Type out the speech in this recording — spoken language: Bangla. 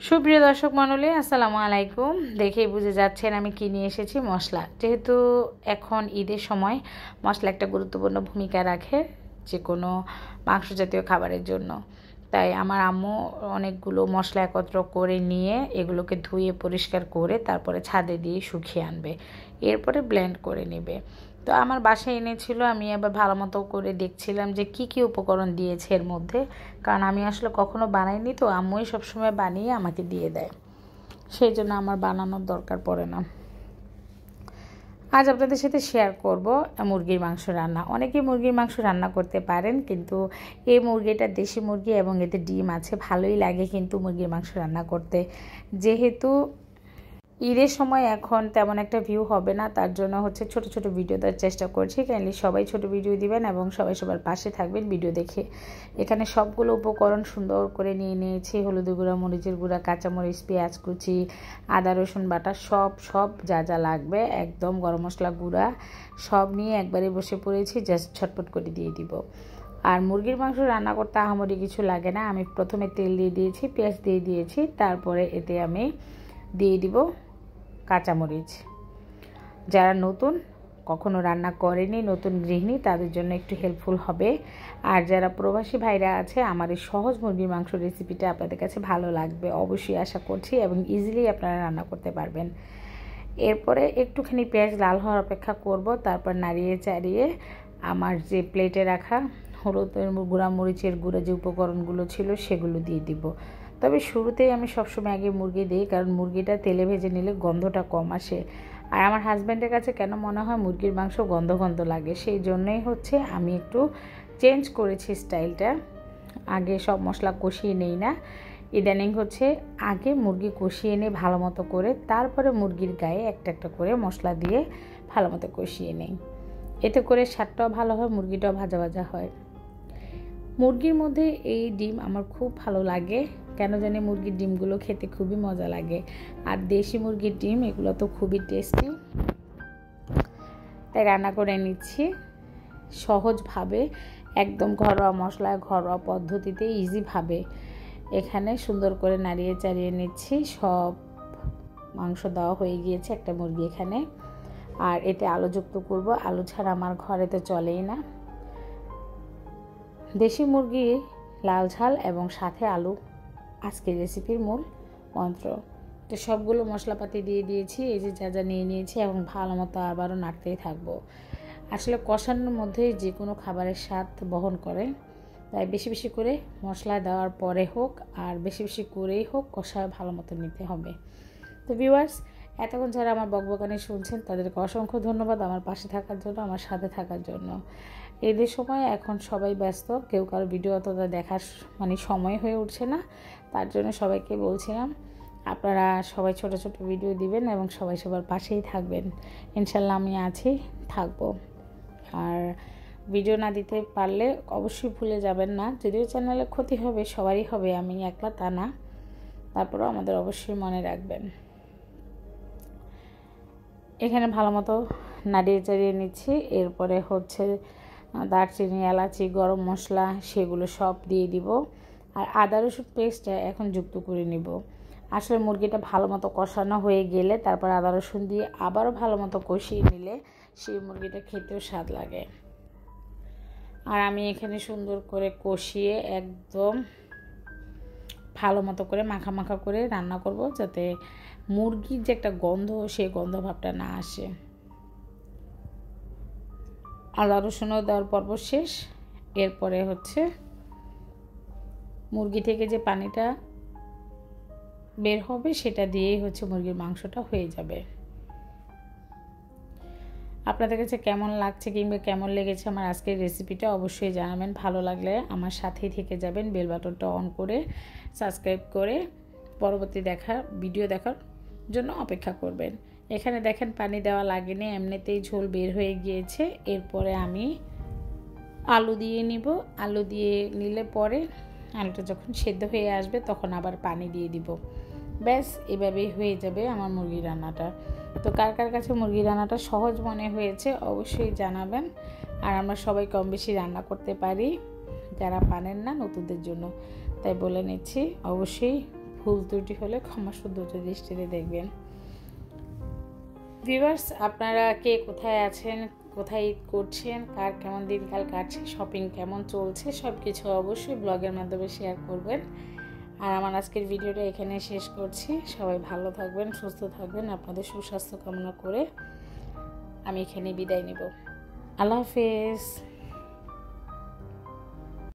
সুপ্রিয় দর্শক মণ্ডলী, আসসালামু আলাইকুম। দেখেই বুঝে যাচ্ছেন আমি কি নিয়ে এসেছি, মশলা। যেহেতু এখন ঈদের সময় মশলা একটা গুরুত্বপূর্ণ ভূমিকা রাখে যে কোনো মাংস জাতীয় খাবারের জন্য, তাই আমার আম্মু অনেকগুলো মশলা একত্র করে নিয়ে এগুলোকে ধুয়ে পরিষ্কার করে তারপরে ছাদে দিয়ে শুকিয়ে আনবে, এরপরে ব্লেন্ড করে নেবে। তো আমার বাসায় এনেছিল, আমি আবার ভালো মতো করে দেখছিলাম যে কি কি উপকরণ দিয়েছে এর মধ্যে, কারণ আমি আসলে কখনো বানাইনি, তো আম্মুই সবসময় বানিয়ে আমাকে দিয়ে দেয়, সেই জন্য আমার বানানোর দরকার পড়ে না। আজ আপনাদের সাথে শেয়ার করব মুরগির মাংস রান্না। অনেকেই মুরগির মাংস রান্না করতে পারেন, কিন্তু এই মুরগিটা দেশি মুরগি এবং এতে ডিম আছে, ভালোই লাগে কিন্তু মুরগির মাংস রান্না করতে। যেহেতু ঈদের সময় এখন তেমন একটা ভিউ হবে না, তার জন্য ছোট ছোট ভিডিও দেওয়ার চেষ্টা করছি। কাইন্ডলি সবাই ছোট ভিডিও দিবেন এবং সবাই সবার পাশে থাকবেন ভিডিও দেখে। এখানে সবগুলো উপকরণ সুন্দর করে নিয়ে নিয়েছি: হলুদ গুঁড়া, মরিচের গুঁড়া, কাঁচামরিচ, পেঁয়াজ কুচি, আদা রসুন বাটা, সব যা যা লাগবে, একদম গরম মশলা গুঁড়া সব নিয়ে একবারে বসে পড়েছি, জাস্ট ছটপট করে দিয়ে দিব। আর মুরগির মাংস রান্না করতে আহামরি কিছু লাগে না। আমি প্রথমে তেল দিয়ে দিয়েছি, পেঁয়াজ দিয়ে দিয়েছি, তারপরে এতে আমি দিয়ে দিব কাঁচামরিচ। যারা নতুন, কখনো রান্না করেনি, নতুন গৃহিণী, তাদের জন্য একটু হেল্পফুল হবে। আর যারা প্রবাসী ভাইরা আছে, আমার এই সহজ মুরগির মাংস রেসিপিটা আপনাদের কাছে ভালো লাগবে অবশ্যই আশা করছি, এবং ইজিলি আপনারা রান্না করতে পারবেন। এরপরে একটুখানি পেঁয়াজ লাল হওয়ার অপেক্ষা করব, তারপর নাড়িয়ে চাড়িয়ে আমার যে প্লেটে রাখা হলুদের গুঁড়া, মরিচের গুঁড়া যে উপকরণগুলো ছিল সেগুলো দিয়ে দিব। তবে শুরুতেই আমি সবসময় আগে মুরগি দিই, কারণ মুরগিটা তেলে ভেজে নিলে গন্ধটা কম আসে। আর আমার হাজব্যান্ডের কাছে কেন মনে হয় মুরগির মাংস গন্ধ গন্ধ লাগে, সেই জন্যই আমি একটু চেঞ্জ করেছি স্টাইলটা। আগে সব মশলা কষিয়ে নেই না, ইদানিং আগে মুরগি কষিয়ে নিই ভালো মতো করে, তারপরে মুরগির গায়ে একটা একটা করে মশলা দিয়ে ভালো মতো কষিয়ে নেই। এতে করে স্বাদটাও ভালো হয়, মুরগিটাও ভাজা ভাজা হয়। মুরগির মধ্যে এই ডিম আমার খুব ভালো লাগে, কেন জানি মুরগির ডিমগুলো খেতে খুবই মজা লাগে। আর দেশি মুরগির ডিম এগুলো তো খুবই টেস্টি, তাই রান্না করে নিচ্ছি সহজভাবে, একদম ঘরোয়া মশলায়, ঘরোয়া পদ্ধতিতে, ইজিভাবে। এখানে সুন্দর করে নাড়িয়ে চাড়িয়ে নিচ্ছি। সব মাংস দেওয়া হয়ে গিয়েছে একটা মুরগি এখানে। আর এতে আলু যুক্ত করব, আলু ছাড়া আমার ঘরে তো চলেই না। দেশি মুরগি, লাল ঝাল এবং সাথে আলু আজকের রেসিপির মূল মন্ত্র। তো সবগুলো মশলাপাতি দিয়ে দিয়েছি, এই যে যা যা নিয়ে নিয়েছি, এবং ভালো মতো আবারও নাড়তেই থাকবো। আসলে কষানোর মধ্যেই যে কোনো খাবারের স্বাদ বহন করে, তাই বেশি বেশি করে মশলা দেওয়ার পরে হোক আর বেশি বেশি করেই হোক, কষায় ভালো মতো নিতে হবে। তো ভিউয়ার্স, এতক্ষণ যারা আমার বকবকানি শুনছেন তাদেরকে অসংখ্য ধন্যবাদ আমার পাশে থাকার জন্য, আমার সাথে থাকার জন্য। এদের সময় এখন সবাই ব্যস্ত, কেউ কারো ভিডিও অতটা দেখার সময় হয়ে উঠছে না, তার জন্য সবাইকে বলছিলাম আপনারা সবাই ছোট ছোট ভিডিও দিবেন এবং সবাই সবার পাশেই থাকবেন। ইনশাল্লাহ আমি আছি, থাকবো। আর ভিডিও না দিতে পারলে অবশ্যই ভুলে যাবেন না, যদিও চ্যানেলে ক্ষতি হবে, সবারই হবে, আমি একলা তা না, তারপরেও আমাদের অবশ্যই মনে রাখবেন। এখানে ভালো মতো নাড়িয়ে চাড়িয়ে নিচ্ছি। এরপরে দারচিনি, এলাচি, গরম মশলা সেগুলো সব দিয়ে দিব। আর আদা রসুন পেস্টটা এখন যুক্ত করে নিব। আসলে মুরগিটা ভালো মতো কষানো হয়ে গেলে তারপর আদা রসুন দিয়ে আবারও ভালো মতো কষিয়ে নিলে সেই মুরগিটা খেতেও স্বাদ লাগে। আর আমি এখানে সুন্দর করে কষিয়ে একদম ভালো মতো করে মাখা মাখা করে রান্না করব, যাতে মুরগির যে একটা গন্ধ, সেই গন্ধ ভাবটা না আসে। আদা রসুনও দেওয়ার পর্ব শেষ। এরপরে মুরগি থেকে যে পানিটা বের হবে সেটা দিয়েই মুরগির মাংসটা হয়ে যাবে। আপনাদের কাছে কেমন লাগছে কিংবা কেমন লেগেছে আমার আজকের রেসিপিটা অবশ্যই জানাবেন। ভালো লাগলে আমার সাথেই থেকে যাবেন, বেল বাটনটা অন করে সাবস্ক্রাইব করে পরবর্তী ভিডিও দেখার জন্য অপেক্ষা করবেন। এখানে দেখেন পানি দেওয়া লাগেনি, এমনিতেই ঝোল বের হয়ে গিয়েছে। এরপরে আমি আলু দিয়ে নিব। আলু দিয়ে নিলে পরে আলুটা যখন সেদ্ধ হয়ে আসবে তখন আবার পানি দিয়ে দিব। ব্যাস, এভাবেই হয়ে যাবে আমার মুরগি রান্নাটা। তো কার কার কাছে মুরগি রান্নাটা সহজ মনে হয়েছে অবশ্যই জানাবেন। আর আমরা সবাই কম বেশি রান্না করতে পারি, যারা পারেন না নতুনদের জন্য, তাই বলে নিচ্ছি অবশ্যই ভুল ত্রুটি হলে ক্ষমা সুন্দর দৃষ্টিতে দেখবেন। ভিউয়ার্স, আপনারা কে কোথায় আছেন, কোথায় ঈদ করছেন, কার কেমন দিনকাল কাটছে, শপিং কেমন চলছে, সব কিছু অবশ্যই ব্লগের মাধ্যমে শেয়ার করবেন। আর আমার আজকের ভিডিওটা এখানে শেষ করছি। সবাই ভালো থাকবেন, সুস্থ থাকবেন, আপনাদের সুস্বাস্থ্য কামনা করে আমি এখানে বিদায় নেব। আল্লাহ হাফেজ।